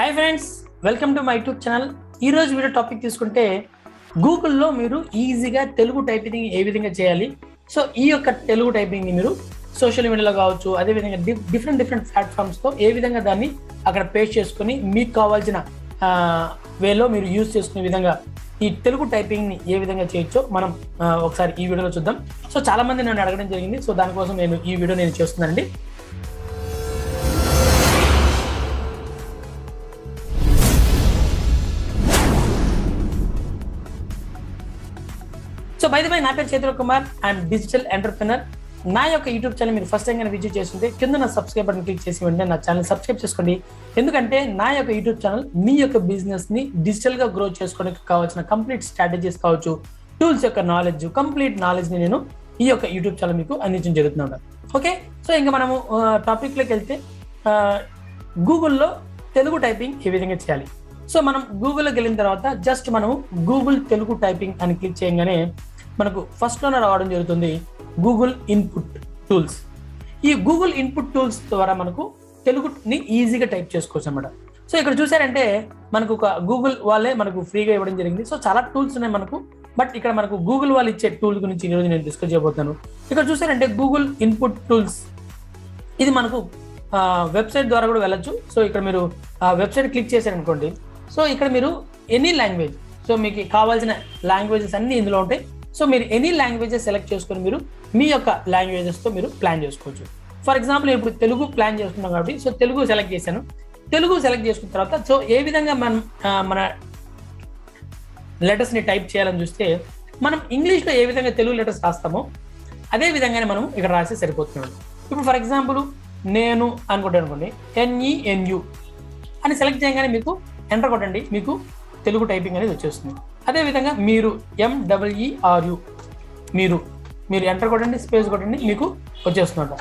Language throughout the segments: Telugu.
Hi friends, welcome to my YouTube channel. ఈరోజు వీడియో టాపిక్ తీసుకుంటే గూగుల్లో మీరు ఈజీగా తెలుగు టైపింగ్ ఏ విధంగా చేయాలి. సో ఈ యొక్క తెలుగు టైపింగ్ని మీరు సోషల్ మీడియాలో కావచ్చు, అదేవిధంగా డిఫరెంట్ ప్లాట్ఫామ్స్తో ఏ విధంగా దాన్ని అక్కడ పేస్ట్ చేసుకొని మీకు కావాల్సిన వేలో మీరు యూజ్ చేసుకునే విధంగా ఈ తెలుగు టైపింగ్ని ఏ విధంగా చేయొచ్చో మనం ఒకసారి ఈ వీడియోలో చూద్దాం. సో చాలామంది నన్ను అడగడం జరిగింది, సో దానికోసం ఈ వీడియో నేను చేస్తున్నానండి. సో బై ది వే, నా పేరు Chaitanya Kumar, I'm digital entrepreneur. నా యొక్క యూట్యూబ్ ఛానల్ మీరు ఫస్ట్ టైం విజిట్ చేస్తుంటే కింద నా సబ్స్క్రైబ్ బటన్ క్లిక్ చేసి వెంటనే నా ఛానల్ సబ్స్క్రైబ్ చేసుకోండి. ఎందుకంటే నా యొక్క యూట్యూబ్ ఛానల్ మీ యొక్క బిజినెస్ని డిజిటల్గా గ్రో చేసుకోవడానికి కావాల్సిన కంప్లీట్ స్ట్రాటజీస్ కావచ్చు, టూల్స్ యొక్క నాలెడ్జ్, కంప్లీట్ నాలెడ్జ్ని నేను ఈ యొక్క యూట్యూబ్ ఛానల్ మీకు అందించడం జరుగుతున్నాను. ఓకే, సో ఇంకా మనము టాపిక్లోకి వెళ్తే గూగుల్లో తెలుగు టైపింగ్ ఏ విధంగా చేయాలి. సో మనం గూగుల్లోకి వెళ్ళిన తర్వాత జస్ట్ మనము గూగుల్ తెలుగు టైపింగ్ అని క్లిక్ చేయగానే మనకు ఫస్ట్లోనే రావడం జరుగుతుంది గూగుల్ ఇన్పుట్ టూల్స్. ఈ గూగుల్ ఇన్పుట్ టూల్స్ ద్వారా మనకు తెలుగుని ఈజీగా టైప్ చేసుకోవచ్చు అన్నమాట. సో ఇక్కడ చూసారంటే మనకు ఒక గూగుల్ వాళ్ళే మనకు ఫ్రీగా ఇవ్వడం జరిగింది. సో చాలా టూల్స్ ఉన్నాయి మనకు, బట్ ఇక్కడ మనకు గూగుల్ వాళ్ళు ఇచ్చే టూల్ గురించి ఈరోజు నేను డిస్కస్ చేయబోతున్నాను. ఇక్కడ చూసారంటే గూగుల్ ఇన్పుట్ టూల్స్, ఇది మనకు వెబ్సైట్ ద్వారా కూడా వెళ్ళచ్చు. సో ఇక్కడ మీరు వెబ్సైట్ క్లిక్ చేశారనుకోండి, సో ఇక్కడ మీరు ఎనీ లాంగ్వేజ్, సో మీకు కావాల్సిన లాంగ్వేజెస్ అన్నీ ఇందులో ఉంటాయి. సో మీరు ఎనీ లాంగ్వేజెస్ సెలెక్ట్ చేసుకొని మీరు మీ యొక్క లాంగ్వేజెస్తో మీరు ప్లాన్ చేసుకోవచ్చు. ఫర్ ఎగ్జాంపుల్ ఇప్పుడు తెలుగు ప్లాన్ చేసుకున్నాం కాబట్టి, సో తెలుగు సెలెక్ట్ చేశాను. తెలుగు సెలెక్ట్ చేసుకున్న తర్వాత సో ఏ విధంగా మన లెటర్స్ని టైప్ చేయాలని చూస్తే, మనం ఇంగ్లీష్లో ఏ విధంగా తెలుగు లెటర్స్ రాస్తామో అదే విధంగానే మనం ఇక్కడ రాస్తే సరిపోతున్నాం. ఇప్పుడు ఫర్ ఎగ్జాంపుల్ నేను అనుకోండి, NENU అని సెలెక్ట్ చేయగానే మీకు ఎంటర్ కొట్టండి, మీకు తెలుగు టైపింగ్ అనేది వచ్చేస్తుంది. అదేవిధంగా మీరు MEERU మీరు ఎంటర్ కొట్టండి, స్పేస్ కొట్టండి, మీకు వచ్చేస్తుందట.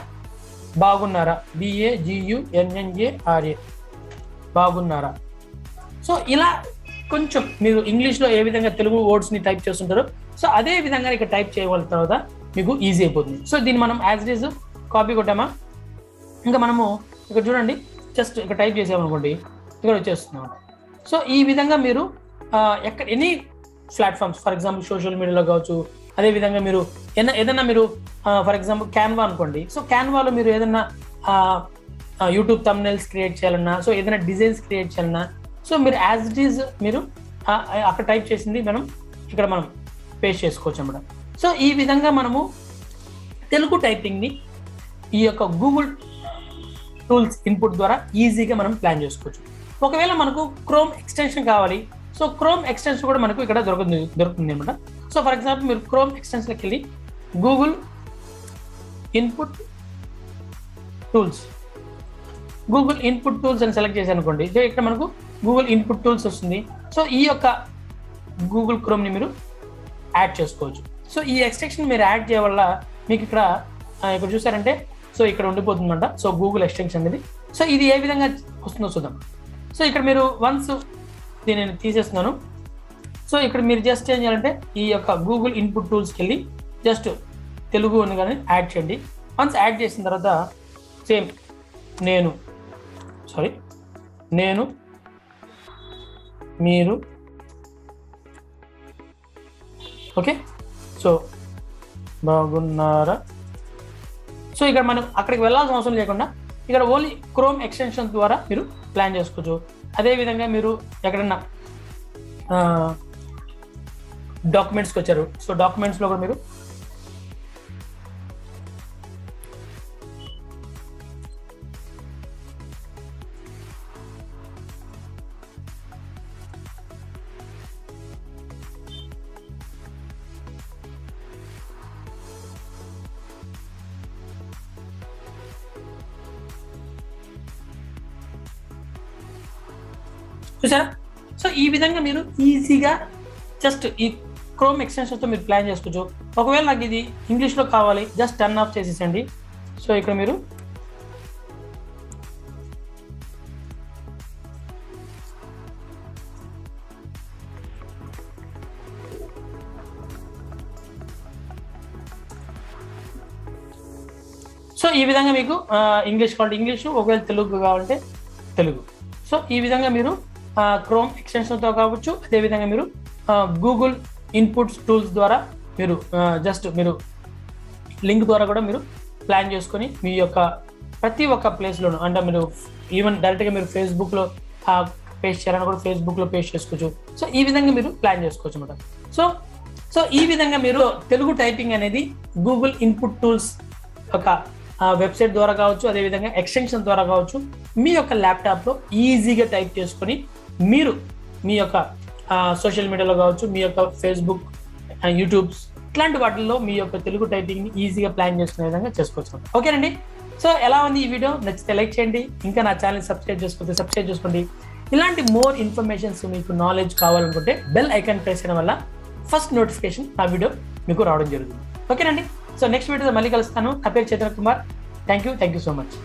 బాగున్నారా, BAGUNNARA బాగున్నారా. సో ఇలా కొంచెం మీరు ఇంగ్లీష్లో ఏ విధంగా తెలుగు వర్డ్స్ని టైప్ చేస్తుంటారో సో అదే విధంగా ఇక్కడ టైప్ చేయగలిగిన తర్వాత మీకు ఈజీ అయిపోతుంది. సో దీన్ని మనం యాజ్ ఇట్ ఈజ్ కాపీ కొట్టామా, ఇంకా మనము ఇక్కడ చూడండి జస్ట్ ఇక్కడ టైప్ చేసామనుకోండి, ఇక్కడ వచ్చేస్తుంది. సో ఈ విధంగా మీరు any platforms, for example social మీడియాలో కావచ్చు, అదేవిధంగా మీరు ఏదైనా మీరు ఫర్ ఎగ్జాంపుల్ క్యాన్వా అనుకోండి, సో క్యాన్వాలో మీరు ఏదైనా యూట్యూబ్ థంబ్నెయిల్స్ క్రియేట్ చేయాలన్నా, సో ఏదైనా డిజైన్స్ క్రియేట్ చేయాలన్నా, సో మీరు యాజ్ ఇట్ ఈజ్ మీరు అక్కడ టైప్ చేసింది మనం పేస్ట్ చేసుకోవచ్చు అన్నమాట. సో ఈ విధంగా మనము తెలుగు టైపింగ్ని ఈ యొక్క గూగుల్ టూల్స్ ఇన్పుట్ ద్వారా ఈజీగా మనం ప్లాన్ చేసుకోవచ్చు. ఒకవేళ మనకు క్రోమ్ ఎక్స్టెన్షన్ కావాలి, సో క్రోమ్ ఎక్స్టెన్షన్ కూడా మనకు ఇక్కడ దొరుకుతుంది అనమాట. సో ఫర్ ఎగ్జాంపుల్ మీరు క్రోమ్ ఎక్స్టెన్షన్కి వెళ్ళి గూగుల్ ఇన్పుట్ టూల్స్ అని సెలెక్ట్ చేసి అనుకోండి, సో ఇక్కడ మనకు గూగుల్ ఇన్పుట్ టూల్స్ వస్తుంది. సో ఈ యొక్క గూగుల్ క్రోమ్ని మీరు యాడ్ చేసుకోవచ్చు. సో ఈ ఎక్స్టెన్షన్ మీరు యాడ్ చేయడం వల్ల మీకు ఇక్కడ చూసారంటే సో ఇక్కడ ఉండిపోతుందంట. సో గూగుల్ ఎక్స్టెన్షన్ అనేది, సో ఇది ఏ విధంగా వస్తుందో చూద్దాం. సో ఇక్కడ మీరు వన్స్ దీన్ని నేను తీసేస్తున్నాను. సో ఇక్కడ మీరు జస్ట్ ఏం చేయాలంటే ఈ యొక్క గూగుల్ ఇన్పుట్ టూల్స్కి వెళ్ళి జస్ట్ తెలుగు అని కానీ యాడ్ చేయండి. వన్స్ యాడ్ చేసిన తర్వాత సేమ్ నేను మీరు ఓకే, సో బాగున్నారా. సో ఇక్కడ మనం అక్కడికి వెళ్ళాల్సిన అవసరం లేకుండా ఇక్కడ ఓన్లీ క్రోమ్ ఎక్స్టెన్షన్ ద్వారా మీరు ప్లాన్ చేసుకోవచ్చు. అదేవిధంగా మీరు ఎక్కడన్నా డాక్యుమెంట్స్కి వచ్చారు, సో డాక్యుమెంట్స్లో కూడా మీరు చూసారా. సో ఈ విధంగా మీరు ఈజీగా జస్ట్ ఈ క్రోమ్ ఎక్స్టెన్షన్తో మీరు ప్లాన్ చేసుకోవచ్చు. ఒకవేళ నాకు ఇది ఇంగ్లీష్లో కావాలి, జస్ట్ టర్న్ ఆఫ్ చేసేసండి. సో ఇక్కడ మీరు సో ఈ విధంగా మీకు ఇంగ్లీష్ కావాలంటే ఇంగ్లీషు, ఒకవేళ తెలుగు కావాలంటే తెలుగు. సో ఈ విధంగా మీరు క్రోమ్ ఎక్స్టెన్షన్తో కావచ్చు, అదేవిధంగా మీరు గూగుల్ ఇన్పుట్స్ టూల్స్ ద్వారా మీరు జస్ట్ మీరు లింక్ ద్వారా కూడా మీరు ప్లాన్ చేసుకొని మీ యొక్క ప్రతి ఒక్క ప్లేస్లోనూ, అంటే మీరు ఈవెన్ డైరెక్ట్గా మీరు ఫేస్బుక్లో పేస్ట్ చేయాలని కూడా ఫేస్బుక్లో పేస్ట్ చేసుకోవచ్చు. సో ఈ విధంగా మీరు ప్లాన్ చేసుకోవచ్చు అన్నమాట. సో ఈ విధంగా మీరు తెలుగు టైపింగ్ అనేది గూగుల్ ఇన్పుట్ టూల్స్ ఒక వెబ్సైట్ ద్వారా కావచ్చు, అదేవిధంగా ఎక్స్టెన్షన్ ద్వారా కావచ్చు, మీ యొక్క ల్యాప్టాప్లో ఈజీగా టైప్ చేసుకొని మీరు మీ యొక్క సోషల్ మీడియాలో కావచ్చు, మీ యొక్క ఫేస్బుక్, యూట్యూబ్స్ ఇట్లాంటి వాటిల్లో మీ యొక్క తెలుగు టైపింగ్ని ఈజీగా ప్లాన్ చేసుకునే విధంగా చేసుకోవచ్చు. ఓకేనండి. సో ఎలా ఉంది ఈ వీడియో? నచ్చితే లైక్ చేయండి. ఇంకా నా ఛానల్ సబ్స్క్రైబ్ చేసుకోండి. ఇలాంటి మోర్ ఇన్ఫర్మేషన్స్ మీకు నాలెడ్జ్ కావాలనుకుంటే బెల్ ఐకాన్ ప్రెస్ చేయడం వల్ల ఫస్ట్ నోటిఫికేషన్ నా వీడియో మీకు రావడం జరుగుతుంది. ఓకేనండి. సో నెక్స్ట్ వీడియోలో మళ్ళీ కలుస్తాను. నా పేరు Chaitanya Kumar. Thank you so much.